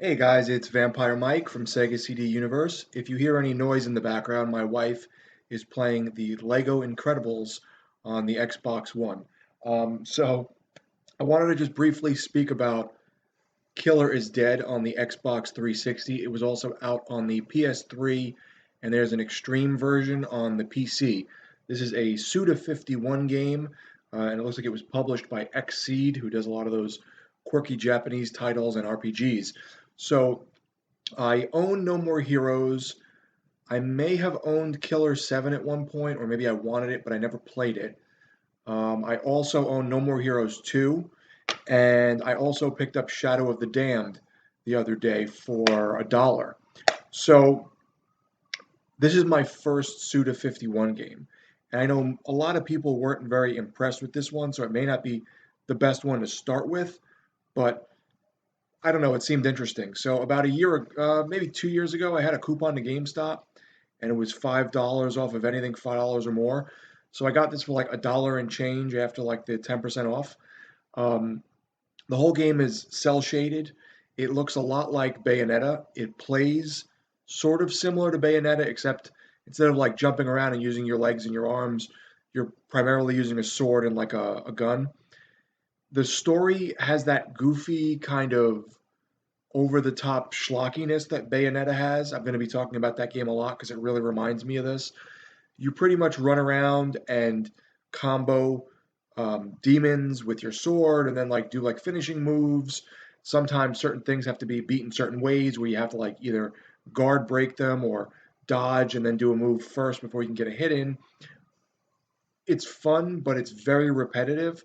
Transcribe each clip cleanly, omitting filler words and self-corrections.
Hey guys, it's Vampire Mike from Sega CD Universe. If you hear any noise in the background, my wife is playing the Lego Incredibles on the Xbox One. So I wanted to just briefly speak about Killer is Dead on the Xbox 360. It was also out on the PS3, and there's an extreme version on the PC. This is a Suda 51 game, and it looks like it was published by Xseed, who does a lot of those quirky Japanese titles and RPGs. So I own No More Heroes. I may have owned Killer 7 at one point, or maybe I wanted it, but I never played it. I also own No More Heroes 2, and I also picked up Shadow of the Damned the other day for $1. So this is my first Suda 51 game. And I know a lot of people weren't very impressed with this one, so it may not be the best one to start with, but I don't know, it seemed interesting. So about a year, maybe 2 years ago, I had a coupon to GameStop, and it was $5 off of anything $5 or more. So I got this for like $1 and change after like the 10% off. Um, the whole game is cell shaded. It looks a lot like Bayonetta. It plays sort of similar to Bayonetta, except instead of like jumping around and using your legs and your arms, you're primarily using a sword and like a gun. The story has that goofy kind of over the top schlockiness that Bayonetta has. I'm going to be talking about that game a lot because it really reminds me of this. You pretty much run around and combo demons with your sword and then like do like finishing moves. Sometimes certain things have to be beaten certain ways where you have to like either guard break them or dodge and then do a move first before you can get a hit in. It's fun, but it's very repetitive.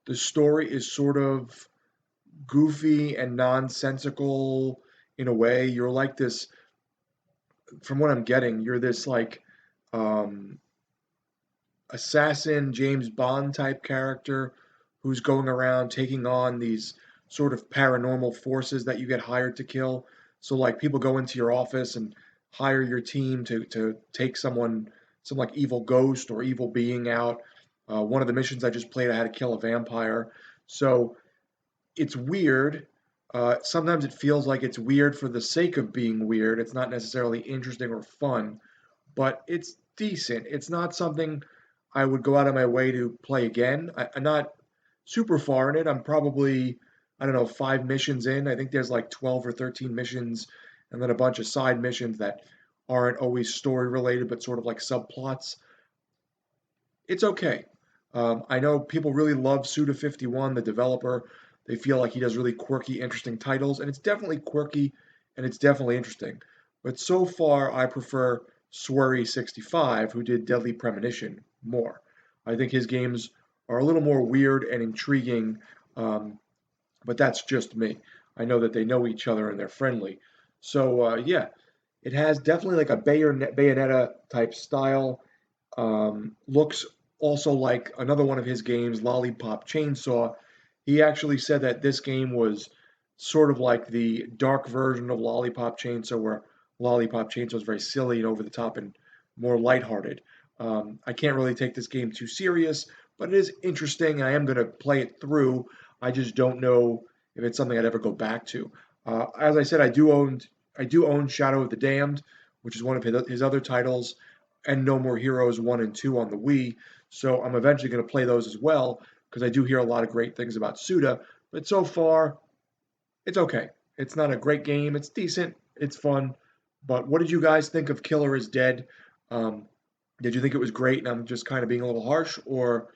The story is sort of goofy and nonsensical in a way. You're like this, from what I'm getting, you're this like um, assassin James Bond type character who's going around taking on these sort of paranormal forces that you get hired to kill. So like people go into your office and hire your team to take someone, some like evil ghost or evil being out. One of the missions I just played, I had to kill a vampire. So it's weird. Sometimes it feels like it's weird for the sake of being weird. It's not necessarily interesting or fun, but it's decent. It's not something I would go out of my way to play again. I'm not super far in it. I'm probably, I don't know, 5 missions in. I think there's like 12 or 13 missions, and then a bunch of side missions that aren't always story related, but sort of like subplots. It's okay. I know people really love Suda 51, the developer. They feel like he does really quirky, interesting titles, and it's definitely quirky and it's definitely interesting. But so far, I prefer Swery65, who did Deadly Premonition, more. I think his games are a little more weird and intriguing, um, but that's just me. I know that they know each other and they're friendly. So, yeah, it has definitely like a Bayonetta type style. Looks also like another one of his games, Lollipop Chainsaw. He actually said that this game was sort of like the dark version of Lollipop Chainsaw, where Lollipop Chainsaw is very silly and over the top and more lighthearted. I can't really take this game too serious, but it is interesting, and I am going to play it through. I just don't know if it's something I'd ever go back to. As I said, I do own Shadow of the Damned, which is one of his other titles, and No More Heroes 1 and 2 on the Wii. So I'm eventually going to play those as well because I do hear a lot of great things about Suda. But so far, it's okay. It's not a great game. It's decent. It's fun. But what did you guys think of Killer is Dead? Um, did you think it was great and I'm just kind of being a little harsh, or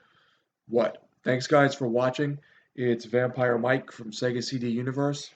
what? Thanks, guys, for watching. It's Vampire Mike from Sega CD Universe.